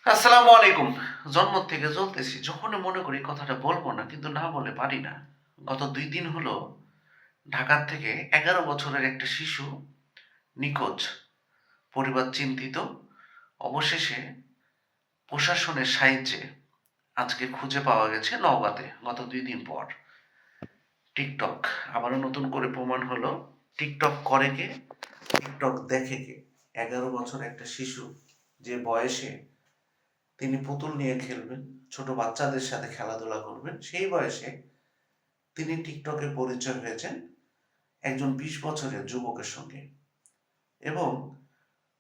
আসসালামু আলাইকুম। জন্ম থেকে জ্বলতেছি। যখনই মনে করি কথাটা বলব না, কিন্তু না বলে পারি না। গত ২ দিন হলো ঢাকা থেকে ১১ বছরের একটা শিশু নিখোঁজ। পরিবার চিন্তিত। অবশেষে প্রশাসনের সাহায্যে আজকে খুঁজে পাওয়া গেছে নওগাঁতে গত ২ দিন পর। টিকটক আবারও নতুন করে প্রমাণ হলো টিকটক করে কে? টিকটক দেখে কে? ১১ বছরের একটা শিশু যে বয়সে তিনি পুতুল নিয়ে খেলবেন, ছোট বাচ্চাদের সাথে খেলাধুলা করবেন, সেই বয়সে তিনি টিকটকে পরিচয় হয়েছেন একজন ২০ বছরের যুবকের সঙ্গে এবং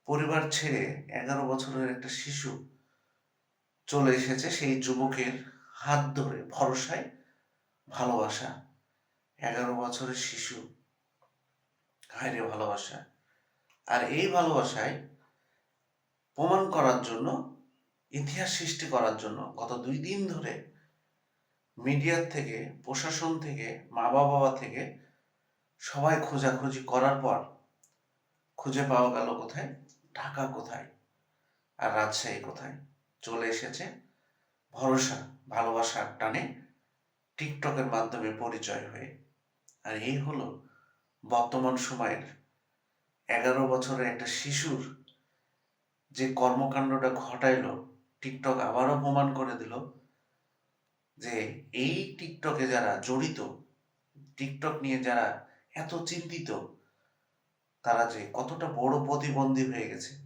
পরিবার ছেড়ে ১১ বছরের একটা শিশু চলে এসেছে সেই যুবকের হাত ধরে, ভরসায়, ভালোবাসা। ১১ বছরের শিশু, হায়রে ভালোবাসা! আর এই ভালোবাসায় প্রমাণ করার জন্য, ইতিহাস সৃষ্টি করার জন্য গত ২ দিন ধরে মিডিয়ার থেকে, প্রশাসন থেকে, মা-বাবা থেকে সবাই খোঁজাখুঁজি করার পর খুঁজে পাওয়া গেল কোথায়? ঢাকা কোথায়? আর রাজশাহী কোথায়? চলে এসেছে ভরসা, ভালোবাসার টানে টিকটকের মাধ্যমে পরিচয় হয়ে। আর এই হলো বর্তমান সময়ের ১১ বছরের একটা শিশুর যে কর্মকাণ্ডটা ঘটাইলো, টিকটক আবারও প্রমাণ করে দিল যে এই টিকটকে যারা জড়িত, টিকটক নিয়ে যারা এত চিন্তিত, তারা যে কতটা বড় প্রতিবন্ধী হয়ে গেছে।